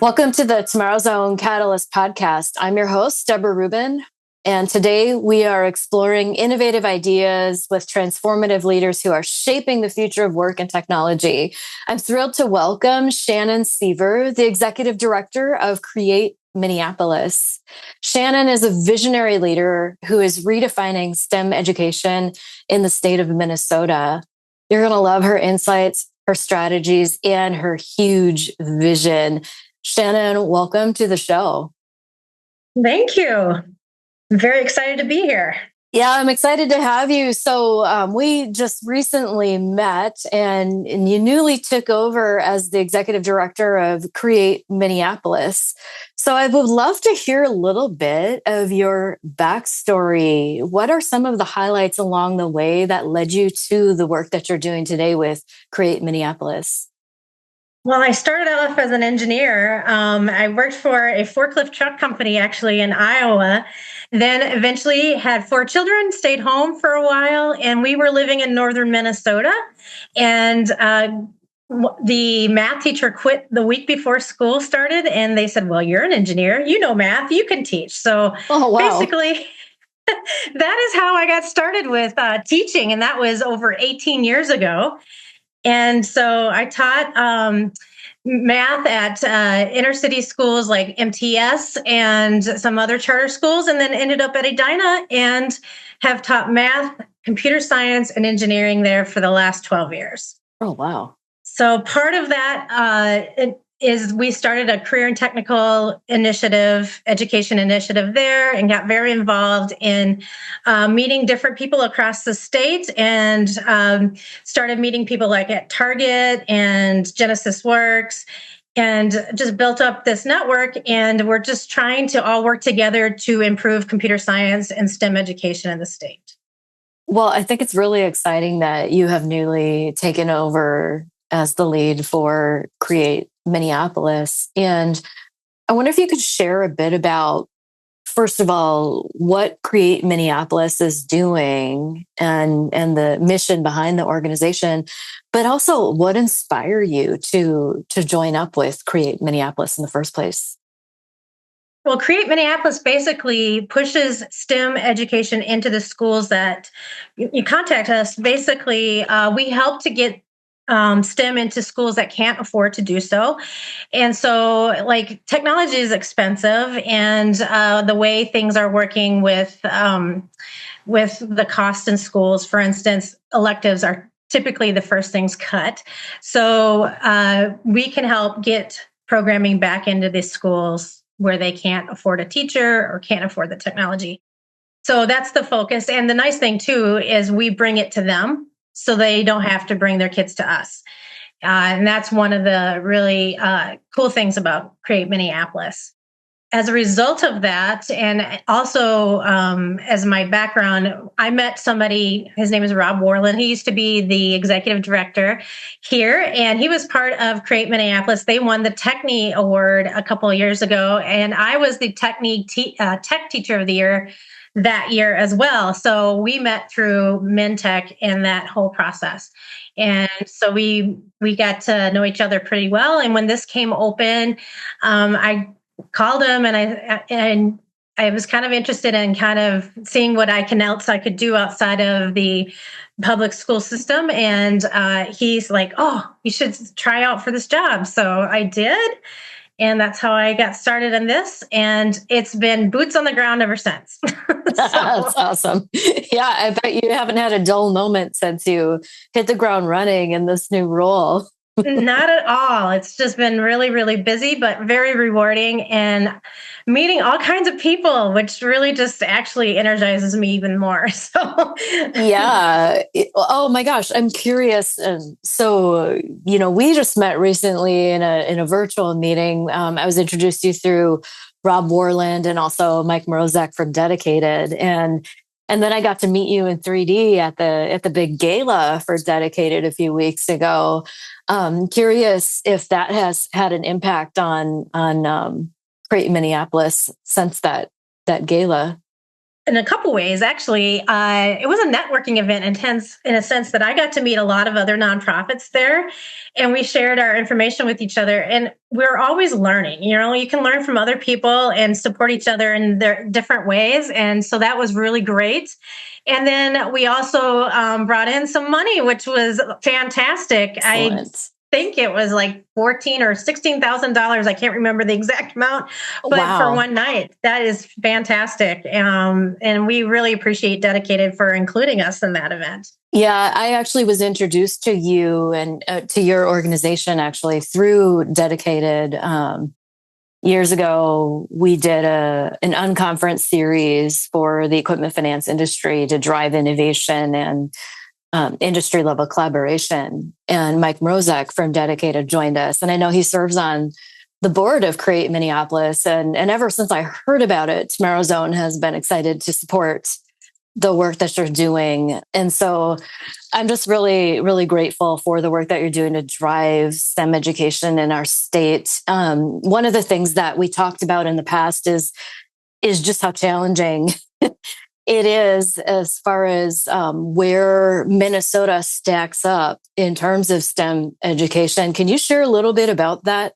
Welcome to the TomorrowZone Catalyst Podcast. I'm your host, Deborah Reuben, and today we are exploring innovative ideas with transformative leaders who are shaping the future of work and technology. I'm thrilled to welcome Shannon Seaver, the Executive Director of createMPLS. Shannon is a visionary leader who is redefining STEM education in the state of Minnesota. You're going to love her insights, her strategies, and her huge vision. Shannon, welcome to the show. Thank you. I'm very excited to be here. Yeah, I'm excited to have you. So we just recently met and you newly took over as the executive director of createMPLS. So I would love to hear a little bit of your backstory. What are some of the highlights along the way that led you to the work that you're doing today with createMPLS? Well, I started off as an engineer. I worked for a forklift truck company actually in Iowa, then eventually had 4 children, stayed home for a while, and we were living in northern Minnesota. And the math teacher quit the week before school started, and they said, well, you're an engineer, you know math, you can teach. So basically, that is how I got started with teaching, and that was over 18 years ago. And so I taught math at inner city schools like MTS and some other charter schools, and then ended up at Edina and have taught math, computer science, and engineering there for the last 12 years. Oh, wow. So part of that is we started a career and technical initiative, education initiative there, and got very involved in meeting different people across the state, and started meeting people like at Target and Genesis Works, and just built up this network. And we're just trying to all work together to improve computer science and STEM education in the state. Well, I think it's really exciting that you have newly taken over as the lead for createMPLS. And I wonder if you could share a bit about, first of all, what createMPLS is doing and the mission behind the organization, but also what inspired you to join up with createMPLS in the first place? Well, createMPLS basically pushes STEM education into the schools that you contact us. Basically, we help to get STEM into schools that can't afford to do so. And so, like, technology is expensive, and the way things are working with the cost in schools, for instance, electives are typically the first things cut. So we can help get programming back into these schools where they can't afford a teacher or can't afford the technology. So that's the focus. And the nice thing, too, is we bring it to them, so they don't have to bring their kids to us. And that's one of the really cool things about createMPLS. As a result of that, and also as my background, I met somebody, his name is Rob Warland. He used to be the executive director here, and he was part of createMPLS. They won the Techne Award a couple of years ago, and I was the tech teacher of the year that year as well. So we met through MinTech and that whole process. And so we got to know each other pretty well. And when this came open, I called him, and I was kind of interested in kind of seeing what else I could do outside of the public school system. And he's like, oh, you should try out for this job. So I did. And that's how I got started in this. And it's been boots on the ground ever since. That's awesome. Yeah, I bet you haven't had a dull moment since you hit the ground running in this new role. Not at all. It's just been really, really busy, but very rewarding, and meeting all kinds of people, which really just actually energizes me even more. So, yeah. Oh my gosh, I'm curious. So, we just met recently in a virtual meeting. I was introduced to you through Rob Warland and also Mike Morozek from Dedicated, and then I got to meet you in 3D at the big gala for Dedicated a few weeks ago. Curious if that has had an impact on createMPLS since that gala. in a couple ways, actually. It was a networking event in a sense that I got to meet a lot of other nonprofits there, and we shared our information with each other. And we're always learning. You can learn from other people and support each other in their different ways. And so that was really great. And then we also brought in some money, which was fantastic. Excellent. I think it was like $14,000 or $16,000. I can't remember the exact amount, but for one night, that is fantastic. And we really appreciate Dedicated for including us in that event. Yeah, I actually was introduced to you and to your organization actually through Dedicated. Years ago, we did an unconference series for the equipment finance industry to drive innovation and industry level collaboration. And Mike Mrozek from Dedicated joined us. And I know he serves on the board of createMPLS. And ever since I heard about it, TomorrowZone has been excited to support the work that you're doing. And so I'm just really, really grateful for the work that you're doing to drive STEM education in our state. One of the things that we talked about in the past is just how challenging it is as far as where Minnesota stacks up in terms of STEM education. Can you share a little bit about that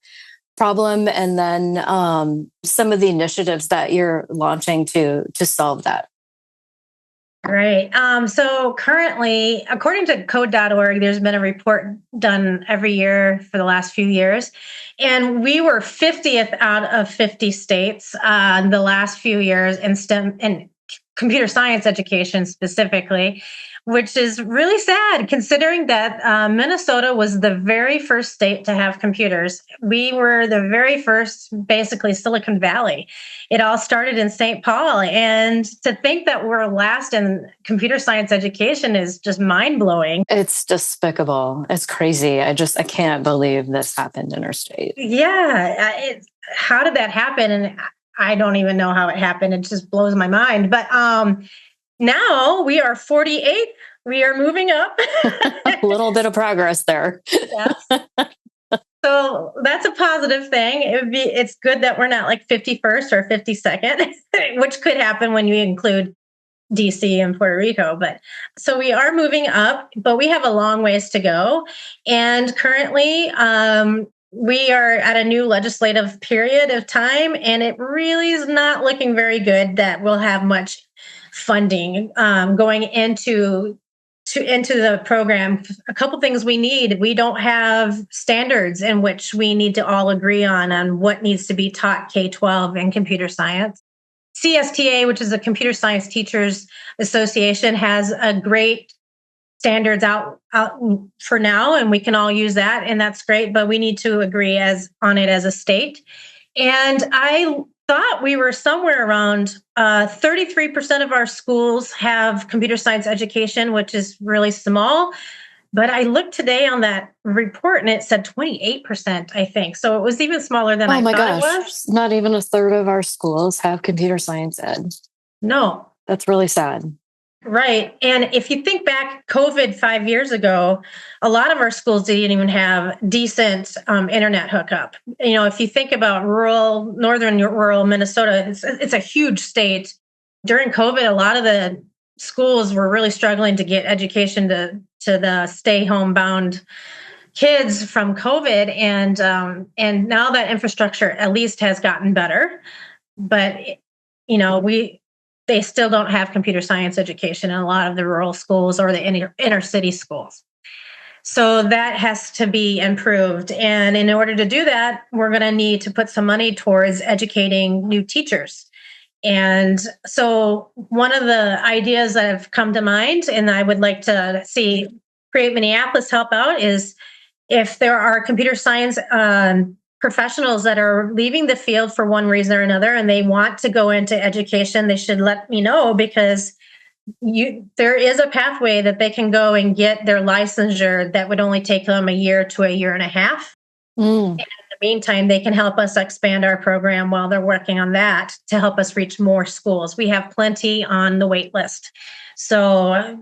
problem and then some of the initiatives that you're launching to solve that? Right. So currently, according to code.org, there's been a report done every year for the last few years. And we were 50th out of 50 states the last few years in STEM and computer science education specifically, which is really sad considering that Minnesota was the very first state to have computers. We were the very first, basically Silicon Valley. It all started in St. Paul. And to think that we're last in computer science education is just mind-blowing. It's despicable. It's crazy. I can't believe this happened in our state. Yeah. How did that happen? And I don't even know how it happened. It just blows my mind. But now we are 48. We are moving up. A little bit of progress there. Yes. So that's a positive thing. It's good that we're not like 51st or 52nd, which could happen when you include DC and Puerto Rico. But so we are moving up, but we have a long ways to go. And currently, we are at a new legislative period of time, and it really is not looking very good that we'll have much funding going into the program. A couple things we need. We don't have standards in which we need to all agree on what needs to be taught K-12 in computer science. CSTA, which is the Computer Science Teachers Association, has a great standards out for now, and we can all use that, and that's great, but we need to agree on it as a state. And I thought we were somewhere around 33% of our schools have computer science education, which is really small. But I looked today on that report and it said 28%, I think. So it was even smaller than I thought it was. Not even a third of our schools have computer science ed. No. That's really sad. Right. And if you think back, COVID 5 years ago, a lot of our schools didn't even have decent internet hookup. If you think about northern rural Minnesota, it's a huge state. During COVID, a lot of the schools were really struggling to get education to the stay home bound kids from COVID. And now that infrastructure at least has gotten better. But, they still don't have computer science education in a lot of the rural schools or the inner city schools. So that has to be improved. And in order to do that, we're going to need to put some money towards educating new teachers. And so one of the ideas that have come to mind, and I would like to see createMPLS help out, is if there are computer science professionals that are leaving the field for one reason or another, and they want to go into education, they should let me know, because there is a pathway that they can go and get their licensure that would only take them a year to a year and a half. And in the meantime, they can help us expand our program while they're working on that to help us reach more schools. We have plenty on the wait list. So,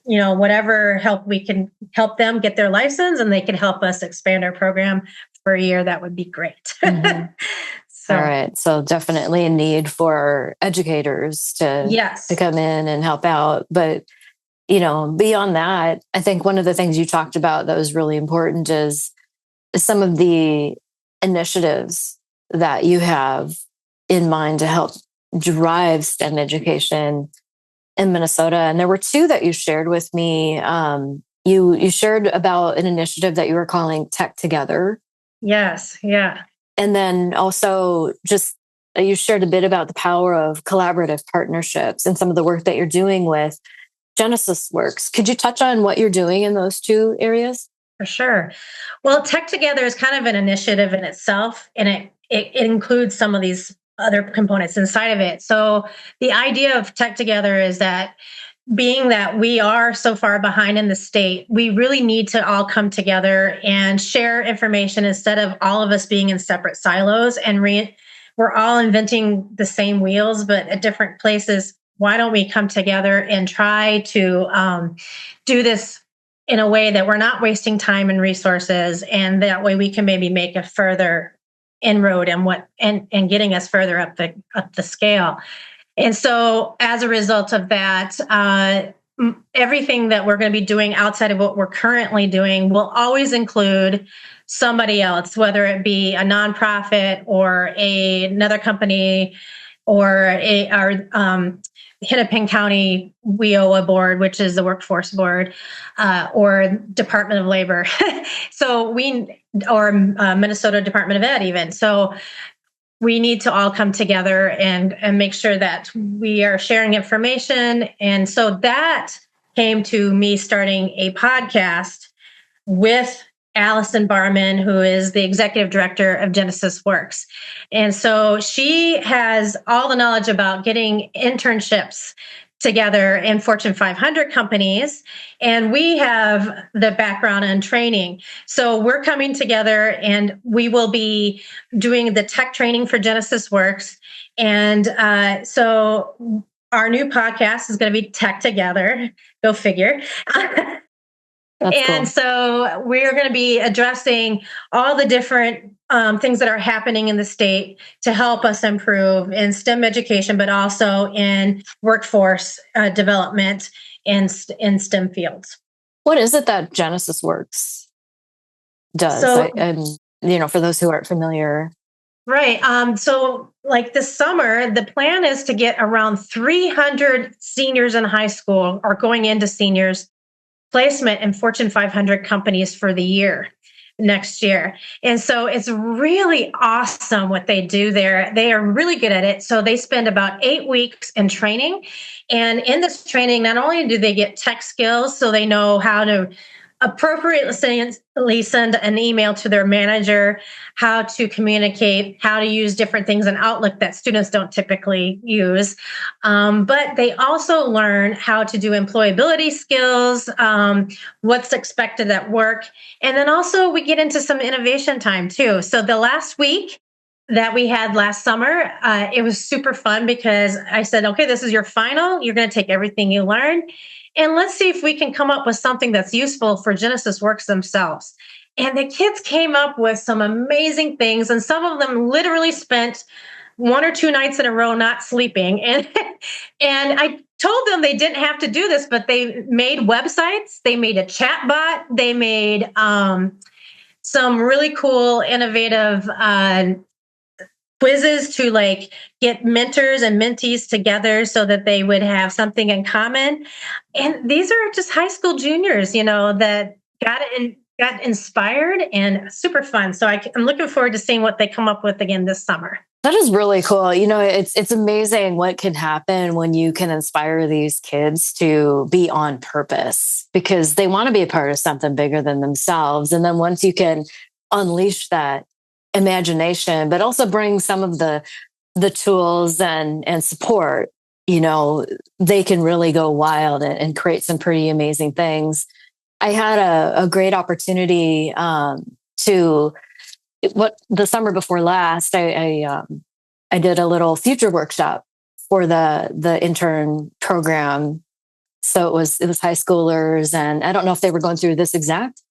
whatever help we can help them get their license and they can help us expand our program for a year, that would be great. Mm-hmm. All right. So definitely a need for educators to come in and help out. But, beyond that, I think one of the things you talked about that was really important is some of the initiatives that you have in mind to help drive STEM education in Minnesota. And there were two that you shared with me. You shared about an initiative that you were calling Tech Together. Yes. Yeah. And then also just you shared a bit about the power of collaborative partnerships and some of the work that you're doing with Genesis Works. Could you touch on what you're doing in those two areas? For sure. Well, Tech Together is kind of an initiative in itself, and it includes some of these other components inside of it. So the idea of Tech Together is that being that we are so far behind in the state, we really need to all come together and share information instead of all of us being in separate silos and we're all inventing the same wheels, but at different places. Why don't we come together and try to do this in a way that we're not wasting time and resources, and that way we can maybe make a further inroad and getting us further up the scale. And so as a result of that, everything that we're going to be doing outside of what we're currently doing will always include somebody else, whether it be a nonprofit or another company or our Hennepin County WIOA board, which is the workforce board, or Department of Labor. Or Minnesota Department of Ed even. So we need to all come together and make sure that we are sharing information. And so that came to me starting a podcast with Allison Barman, who is the executive director of Genesis Works. And so she has all the knowledge about getting internships together in Fortune 500 companies. And we have the background and training. So we're coming together and we will be doing the tech training for Genesis Works. And so our new podcast is going to be Tech Together. Go figure. That's cool. So we're going to be addressing all the different things that are happening in the state to help us improve in STEM education, but also in workforce development in STEM fields. What is it that Genesis Works does? For those who aren't familiar. Right. So like this summer, the plan is to get around 300 seniors in high school or going into seniors placement in Fortune 500 companies for the year next year. And so it's really awesome what they do there. They are really good at it. So they spend about 8 weeks in training. And in this training, not only do they get tech skills, so they know how to appropriately send an email to their manager, how to communicate, how to use different things in Outlook that students don't typically use. But they also learn how to do employability skills, what's expected at work. And then also we get into some innovation time too. So the last week that we had last summer, it was super fun because I said, okay, this is your final. You're going to take everything you learned. And let's see if we can come up with something that's useful for Genesis Works themselves. And the kids came up with some amazing things. And some of them literally spent 1 or 2 nights in a row not sleeping. And I told them they didn't have to do this, but they made websites. They made a chat bot. They made some really cool, innovative quizzes to like get mentors and mentees together so that they would have something in common. And these are just high school juniors, that got inspired and super fun. So I'm looking forward to seeing what they come up with again this summer. That is really cool. It's amazing what can happen when you can inspire these kids to be on purpose because they want to be a part of something bigger than themselves. And then once you can unleash that imagination, but also bring some of the tools and support, they can really go wild and create some pretty amazing things. I had a great opportunity the summer before last, I did a little future workshop for the intern program. So it was high schoolers, and I don't know if they were going through this exact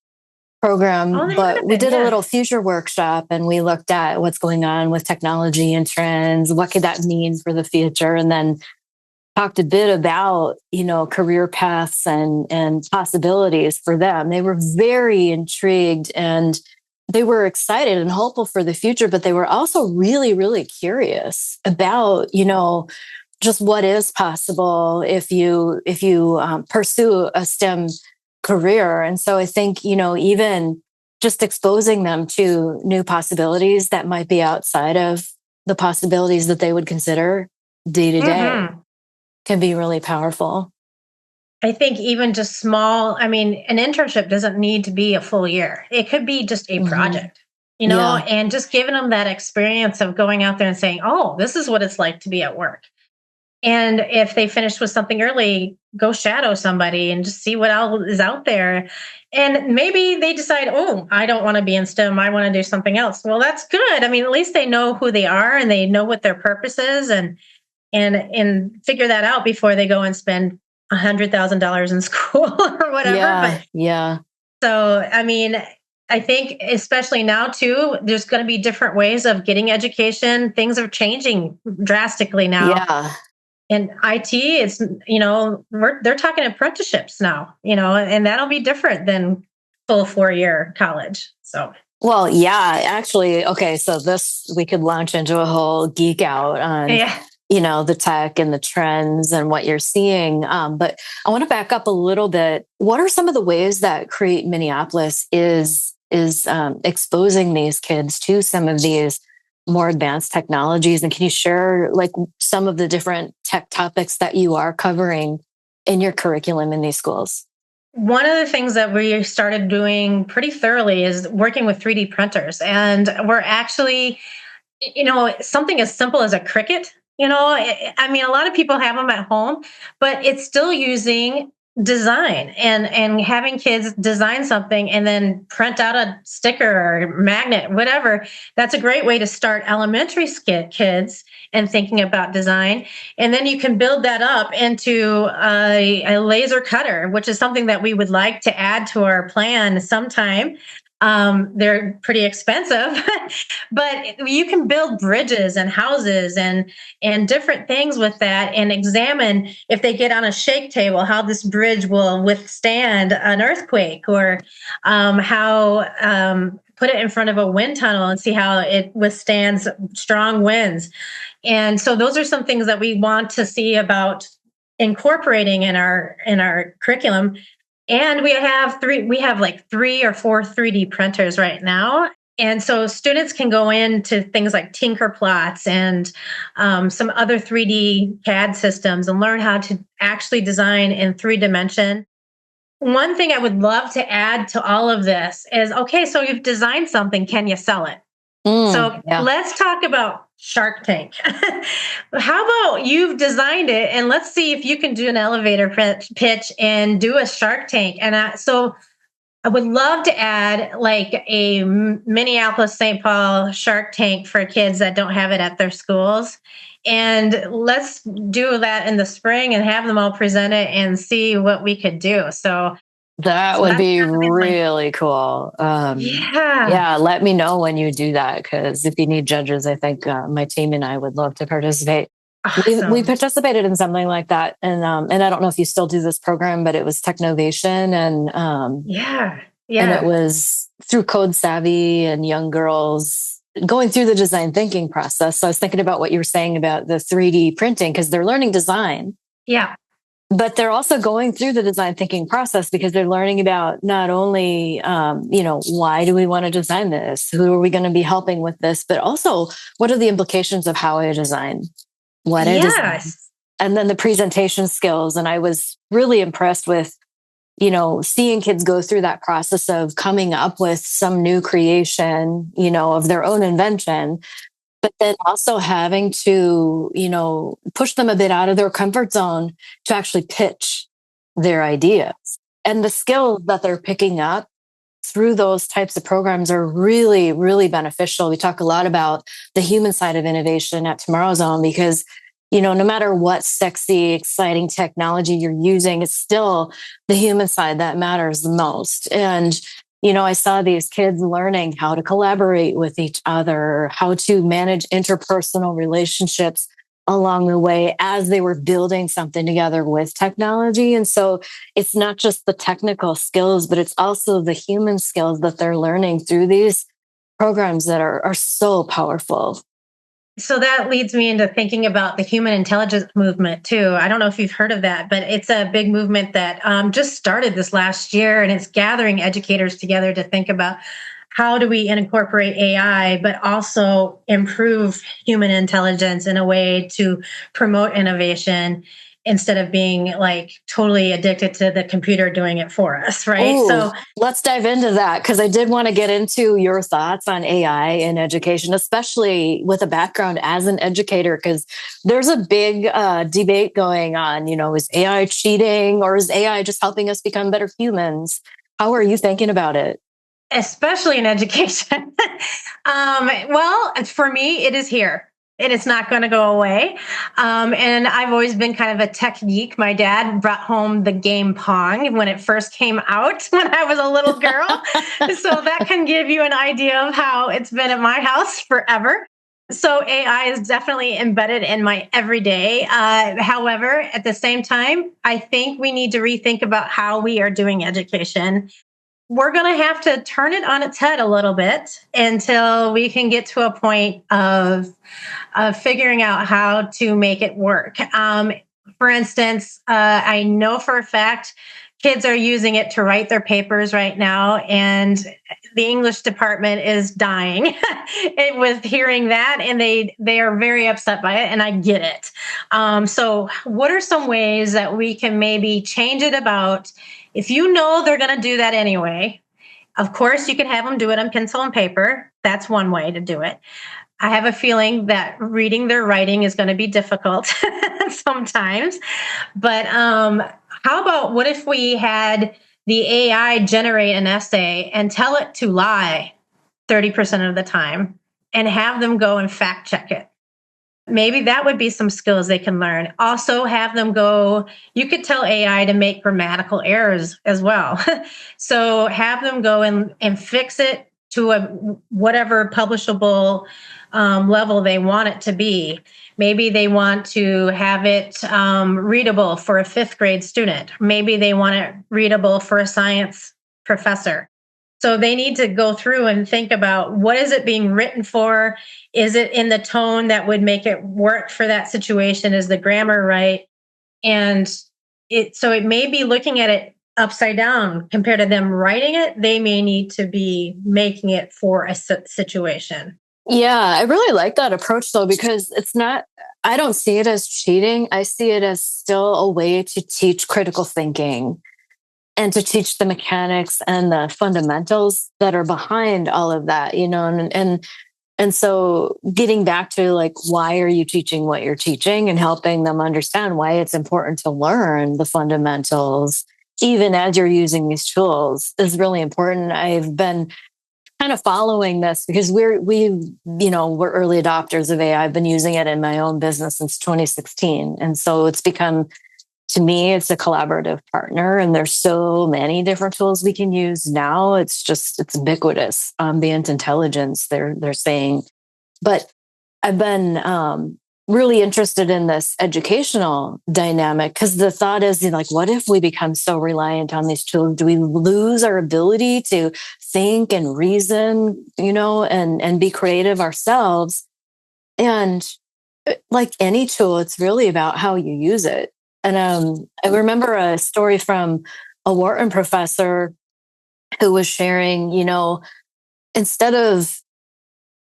program, Oh, they would but have we been, did a yeah. little future workshop and we looked at what's going on with technology and trends. What could that mean for the future? And then talked a bit about, career paths and possibilities for them. They were very intrigued and they were excited and hopeful for the future, but they were also really, really curious about, just what is possible if you pursue a STEM career. And so I think, even just exposing them to new possibilities that might be outside of the possibilities that they would consider day to day can be really powerful. I think even just small, I mean, an internship doesn't need to be a full year. It could be just a project, Yeah. and just giving them that experience of going out there and saying, oh, this is what it's like to be at work. And if they finish with something early, go shadow somebody and just see what else is out there. And maybe they decide, oh, I don't want to be in STEM. I want to do something else. Well, that's good. I mean, at least they know who they are and they know what their purpose is and figure that out before they go and spend $100,000 in school or whatever. Yeah. But Yeah. so, I mean, I think especially now too, there's going to be different ways of getting education. Things are changing drastically now. Yeah. In IT, it's, they're talking apprenticeships now, and that'll be different than full 4-year college. So, Well, yeah, actually, okay. So we could launch into a whole geek out on, yeah. the tech and the trends and what you're seeing. But I want to back up a little bit. What are some of the ways that Create Minneapolis is exposing these kids to some of these more advanced technologies? And can you share like some of the different tech topics that you are covering in your curriculum in these schools? One of the things that we started doing pretty thoroughly is working with 3D printers. And we're actually, something as simple as a Cricut, I mean, a lot of people have them at home, but it's still using design and having kids design something and then print out a sticker or magnet, whatever. That's a great way to start elementary kids and thinking about design. And then you can build that up into a laser cutter, which is something that we would like to add to our plan sometime. They're pretty expensive, but you can build bridges and houses and different things with that and examine if they get on a shake table, how this bridge will withstand an earthquake or how put it in front of a wind tunnel and see how it withstands strong winds. And so those are some things that we want to see about incorporating in our curriculum. And we have like 3 or 4 3D printers right now. And so students can go into things like Tinker Plots and some other 3D CAD systems and learn how to actually design in 3D. One thing I would love to add to all of this is, okay, so you've designed something, can you sell it? Let's talk about Shark Tank. How about you've designed it and let's see if you can do an elevator pitch and do a Shark Tank. And so I would love to add like a Minneapolis, St. Paul Shark Tank for kids that don't have it at their schools. And let's do that in the spring and have them all present it and see what we could do. So that would be really cool. Yeah. Let me know when you do that, because if you need judges, I think my team and I would love to participate. Awesome. We participated in something like that, and I don't know if you still do this program, but it was Technovation, and and it was through Code Savvy and young girls going through the design thinking process. So I was thinking about what you were saying about the 3D printing, because they're learning design. Yeah. But they're also going through the design thinking process because they're learning about not only, why do we want to design this? Who are we going to be helping with this? But also, what are the implications of how I design? What I design? And then the presentation skills. And I was really impressed with, seeing kids go through that process of coming up with some new creation, of their own invention, but then also having to, push them a bit out of their comfort zone to actually pitch their ideas. And the skills that they're picking up through those types of programs are really, really beneficial. We talk a lot about the human side of innovation at TomorrowZone because, no matter what sexy, exciting technology you're using, it's still the human side that matters the most. And I saw these kids learning how to collaborate with each other, how to manage interpersonal relationships along the way as they were building something together with technology. And so it's not just the technical skills, but it's also the human skills that they're learning through these programs that are so powerful. So that leads me into thinking about the human intelligence movement too. I don't know if you've heard of that, but it's a big movement that just started this last year, and it's gathering educators together to think about how do we incorporate AI, but also improve human intelligence in a way to promote innovation instead of being like totally addicted to the computer doing it for us, right? Ooh, So let's dive into that because I did want to get into your thoughts on AI in education, especially with a background as an educator, because there's a big debate going on. Is AI cheating or is AI just helping us become better humans? How are you thinking about it? especially in education. Well, for me, it is here. And it's not going to go away. And I've always been kind of a tech geek. My dad brought home the game Pong when it first came out when I was a little girl. So that can give you an idea of how it's been at my house forever. So AI is definitely embedded in my everyday. However, at the same time, I think we need to rethink about how we are doing education. We're going to have to turn it on its head a little bit until we can get to a point of figuring out how to make it work. For instance, I know for a fact kids are using it to write their papers right now, and the English department is dying with hearing that, and they are very upset by it, and I get it. So what are some ways that we can maybe change it about if you know they're going to do that anyway? Of course, you can have them do it on pencil and paper. That's one way to do it. I have a feeling that reading their writing is going to be difficult sometimes. But how about what if we had the AI generate an essay and tell it to lie 30% of the time and have them go and fact check it? Maybe that would be some skills they can learn. Also, have them go, you could tell AI to make grammatical errors as well. So have them go and fix it to a whatever publishable level they want it to be. Maybe they want to have it readable for a fifth grade student. Maybe they want it readable for a science professor. So they need to go through and think about what is it being written for? Is it in the tone that would make it work for that situation? Is the grammar right? And it may be looking at it upside down compared to them writing it. They may need to be making it for a situation. Yeah, I really like that approach though, because I don't see it as cheating. I see it as still a way to teach critical thinking and to teach the mechanics and the fundamentals that are behind all of that, and so getting back to like, why are you teaching what you're teaching and helping them understand why it's important to learn the fundamentals, even as you're using these tools, is really important. I've been kind of following this because we're early adopters of AI. I've been using it in my own business since 2016. And so it's become, to me, it's a collaborative partner, and there's so many different tools we can use now. It's ubiquitous, ambient intelligence, they're saying. But I've been really interested in this educational dynamic because the thought is like, what if we become so reliant on these tools? Do we lose our ability to think and reason, and be creative ourselves? And like any tool, it's really about how you use it. And I remember a story from a Wharton professor who was sharing, instead of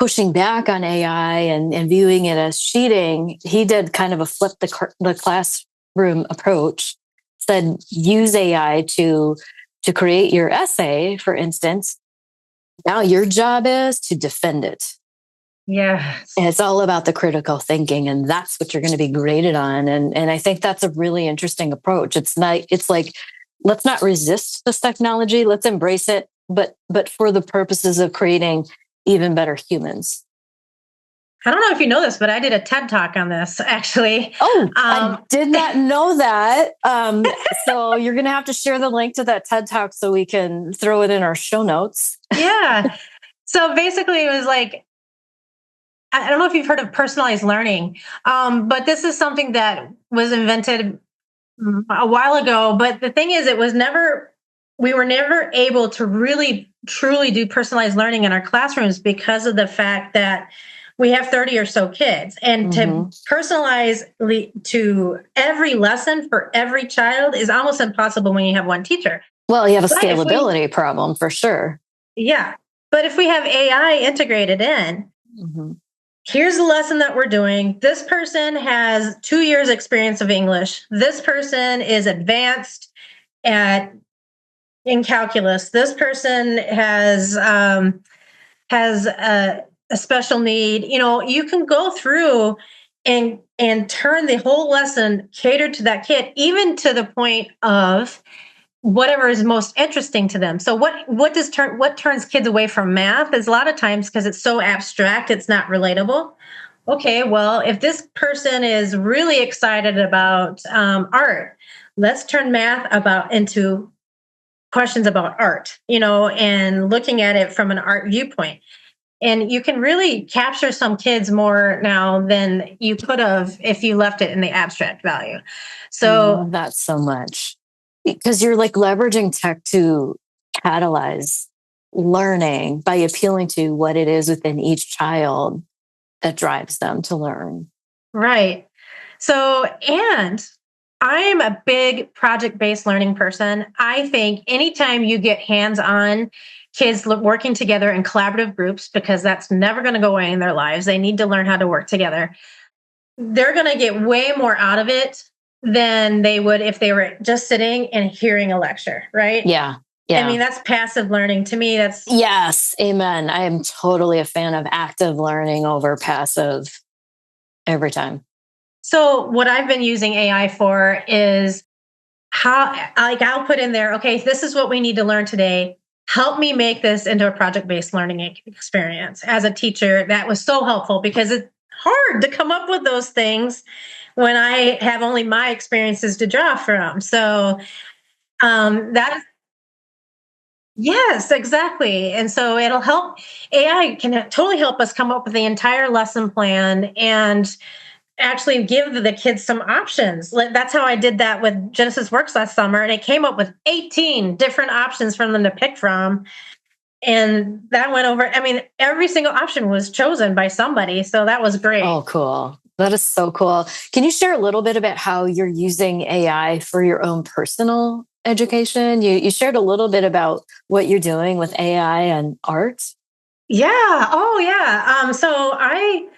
pushing back on AI and viewing it as cheating, he did kind of a flip the classroom approach, said use AI to create your essay, for instance. Now your job is to defend it. Yeah. And it's all about the critical thinking, and that's what you're going to be graded on. And I think that's a really interesting approach. It's like, let's not resist this technology. Let's embrace it, but for the purposes of creating even better humans. I don't know if you know this, but I did a TED Talk on this, actually. Oh, I did not know that. So you're going to have to share the link to that TED Talk so we can throw it in our show notes. Yeah. So basically, it was like, I don't know if you've heard of personalized learning, but this is something that was invented a while ago. But the thing is, we were never able to really, truly do personalized learning in our classrooms because of the fact that we have 30 or so kids. And to personalize to every lesson for every child is almost impossible when you have one teacher. Well, you have a scalability problem for sure. Yeah. But if we have AI integrated in, here's the lesson that we're doing. This person has 2 years experience of English. This person is advanced in calculus. This person has a special need. You can go through and turn the whole lesson catered to that kid, even to the point of whatever is most interesting to them. So what turns kids away from math is a lot of times because it's so abstract, it's not relatable. Okay, well, if this person is really excited about art, let's turn math into questions about art, and looking at it from an art viewpoint. And you can really capture some kids more now than you could have if you left it in the abstract value. So I love that so much. Because you're like leveraging tech to catalyze learning by appealing to what it is within each child that drives them to learn. Right. So, and I'm a big project-based learning person. I think anytime you get hands-on kids working together in collaborative groups, because that's never going to go away in their lives, they need to learn how to work together. They're going to get way more out of it than they would if they were just sitting and hearing a lecture, right? Yeah. I mean, that's passive learning. To me, that's... Yes. Amen. I am totally a fan of active learning over passive every time. So what I've been using AI for is I'll put in there, okay, this is what we need to learn today. Help me make this into a project-based learning experience. As a teacher, that was so helpful because it's hard to come up with those things when I have only my experiences to draw from. So that is... Yes, exactly. And so it'll help. AI can totally help us come up with the entire lesson plan and actually give the kids some options. That's how I did that with Genesis Works last summer. And it came up with 18 different options for them to pick from. And that went over. I mean, every single option was chosen by somebody. So that was great. Oh, cool. That is so cool. Can you share a little bit about how you're using AI for your own personal education? You shared a little bit about what you're doing with AI and art. Yeah. Oh, yeah. So I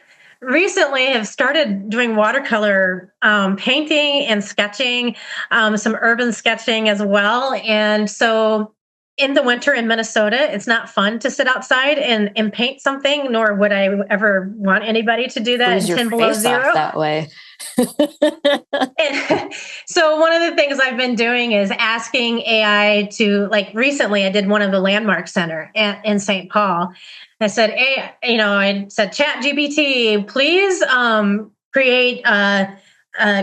recently have started doing watercolor painting and sketching, some urban sketching as well. And so in the winter in Minnesota, it's not fun to sit outside and paint something, nor would I ever want anybody to do that in 10 below zero. That way. And so one of the things I've been doing is asking AI to, like, recently I did one of the Landmark Center in St. Paul. I said, I said, Chat GPT, please create a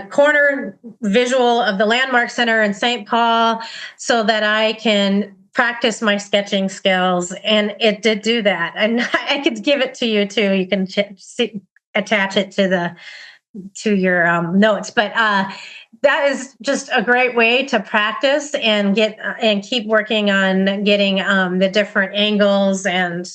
corner visual of the Landmark Center in St. Paul so that I can practice my sketching skills. And it did do that. And I could give it to you too. You can attach it to your notes. But that is just a great way to practice and keep working on getting the different angles. And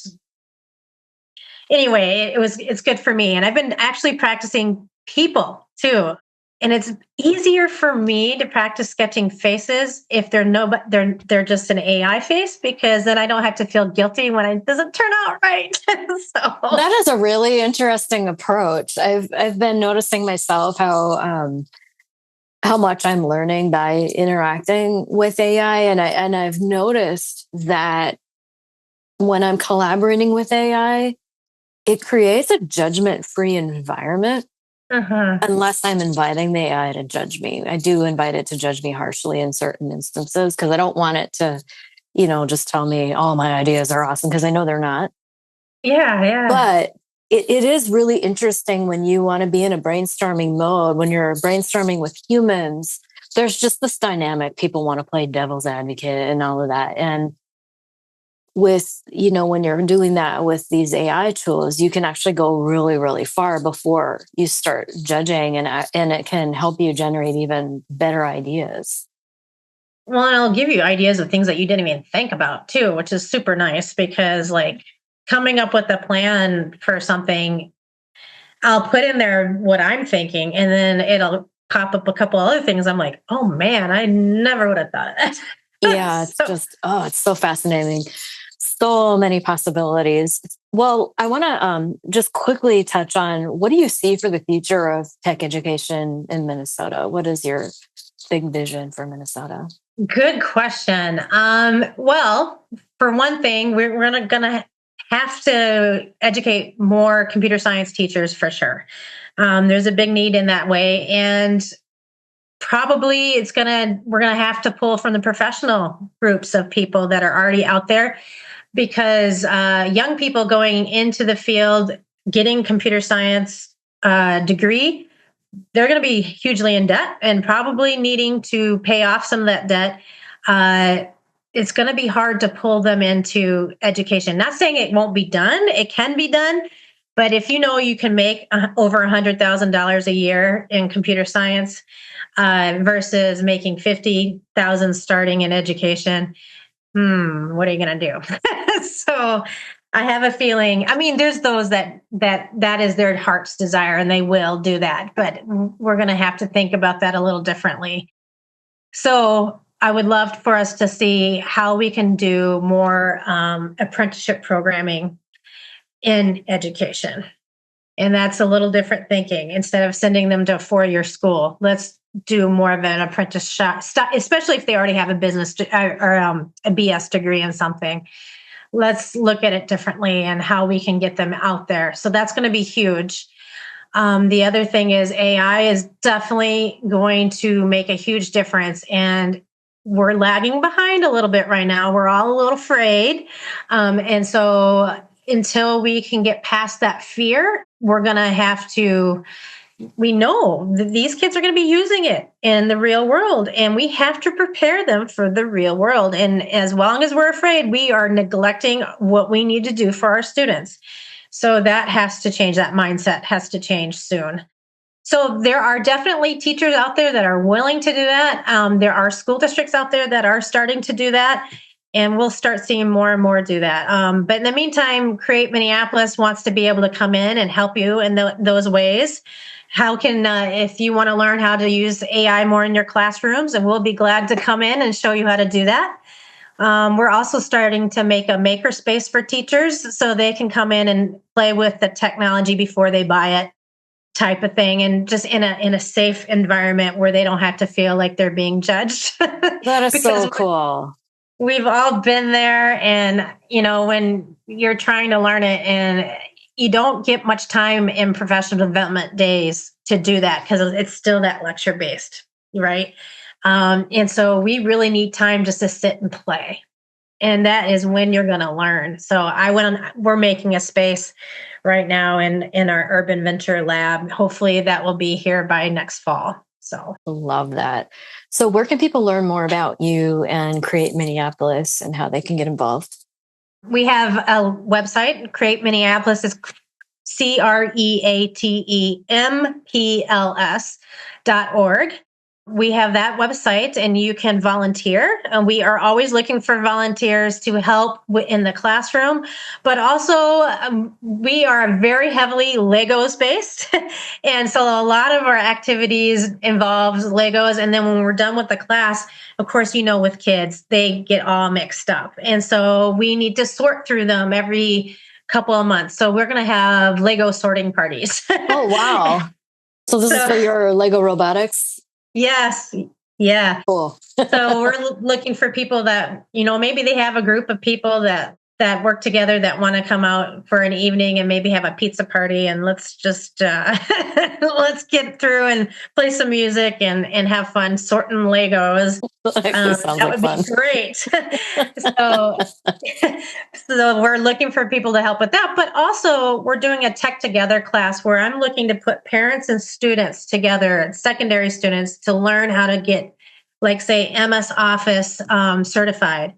anyway, it's good for me. And I've been actually practicing people too. And it's easier for me to practice sketching faces if they're just an AI face, because then I don't have to feel guilty when it doesn't turn out right. So that is a really interesting approach. I've been noticing myself how much I'm learning by interacting with AI, and I've noticed that when I'm collaborating with AI, it creates a judgment-free environment. Unless I'm inviting the AI to judge me. I do invite it to judge me harshly in certain instances because I don't want it to, just tell me all my ideas are awesome, because I know they're not. Yeah. But it is really interesting when you want to be in a brainstorming mode, when you're brainstorming with humans, there's just this dynamic. People want to play devil's advocate and all of that. And with, when you're doing that with these AI tools, you can actually go really, really far before you start judging, and it can help you generate even better ideas. Well, and I'll give you ideas of things that you didn't even think about too, which is super nice because like coming up with a plan for something, I'll put in there what I'm thinking and then it'll pop up a couple other things. I'm like, oh man, I never would have thought of that. Yeah, it's it's so fascinating. So many possibilities. Well, I want to just quickly touch on, what do you see for the future of tech education in Minnesota? What is your big vision for Minnesota? Good question. Well, for one thing, we're going to have to educate more computer science teachers for sure. There's a big need in that way. And probably we're going to have to pull from the professional groups of people that are already out there, because young people going into the field, getting computer science degree, they're going to be hugely in debt and probably needing to pay off some of that debt. It's going to be hard to pull them into education. Not saying it won't be done. It can be done. But if you can make over $100,000 a year in computer science versus making $50,000 starting in education, what are you going to do? So I have a feeling, there's those that is their heart's desire and they will do that, but we're going to have to think about that a little differently. So I would love for us to see how we can do more apprenticeship programming in education. And that's a little different thinking. Instead of sending them to a 4-year school, let's do more of an apprenticeship, especially if they already have a business or a BS degree in something. Let's look at it differently and how we can get them out there. So that's going to be huge. The other thing is AI is definitely going to make a huge difference. And we're lagging behind a little bit right now. We're all a little afraid. And so until we can get past that fear, we're going to have to, we know that these kids are going to be using it in the real world, and we have to prepare them for the real world. And as long as we're afraid, we are neglecting what we need to do for our students. So that has to change. That mindset has to change soon. So there are definitely teachers out there that are willing to do that. There are school districts out there that are starting to do that. And we'll start seeing more and more do that. But in the meantime, Create Minneapolis wants to be able to come in and help you in those ways. How can, if you want to learn how to use AI more in your classrooms, and we'll be glad to come in and show you how to do that. We're also starting to make a maker space for teachers so they can come in and play with the technology before they buy it, type of thing, and just in a safe environment where they don't have to feel like they're being judged. That is so cool. We've all been there, and when you're trying to learn it, and you don't get much time in professional development days to do that because it's still that lecture based, right? And so we really need time just to sit and play, and that is when you're going to learn. So we're making a space right now in our Urban Venture Lab. Hopefully, that will be here by next fall. So love that. So where can people learn more about you and Create Minneapolis and how they can get involved? We have a website, Create Minneapolis is createMPLS.org. We have that website, and you can volunteer. And we are always looking for volunteers to help in the classroom. But also, we are very heavily Legos based. And so a lot of our activities involves Legos. And then when we're done with the class, of course, with kids, they get all mixed up. And so we need to sort through them every couple of months. So we're going to have Lego sorting parties. Oh, wow. So this is for your Lego robotics? Yes. Yeah. Cool. So we're looking for people that, maybe they have a group of people that that work together that want to come out for an evening and maybe have a pizza party, and let's just let's get through and play some music and have fun sorting Legos. That would be great. so, so we're looking for people to help with that, but also we're doing a Tech Together class where I'm looking to put parents and students together, secondary students, to learn how to get, like, say, MS Office certified.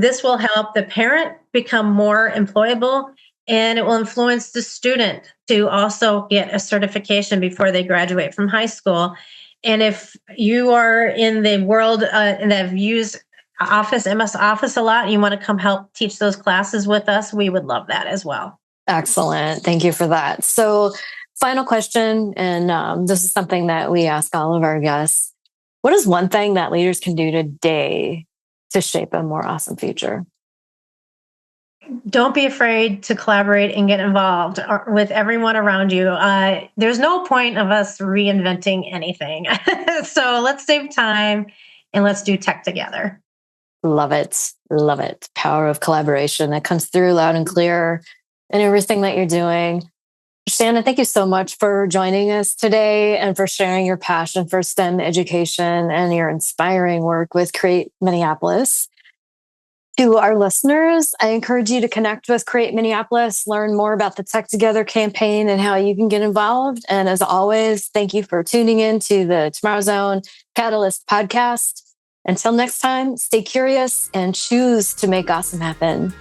This will help the parent become more employable, and it will influence the student to also get a certification before they graduate from high school. And if you are in the world and have used MS Office a lot, and you want to come help teach those classes with us, we would love that as well. Excellent. Thank you for that. So, final question, and this is something that we ask all of our guests. What is one thing that leaders can do today to shape a more awesome future? Don't be afraid to collaborate and get involved with everyone around you. There's no point of us reinventing anything. So let's save time and let's do tech together. Love it. Love it. Power of collaboration that comes through loud and clear in everything that you're doing. Shannon, thank you so much for joining us today and for sharing your passion for STEM education and your inspiring work with createMPLS. To our listeners, I encourage you to connect with createMPLS, learn more about the Tech Together campaign and how you can get involved. And as always, thank you for tuning in to the TomorrowZone Catalyst Podcast. Until next time, stay curious and choose to make awesome happen.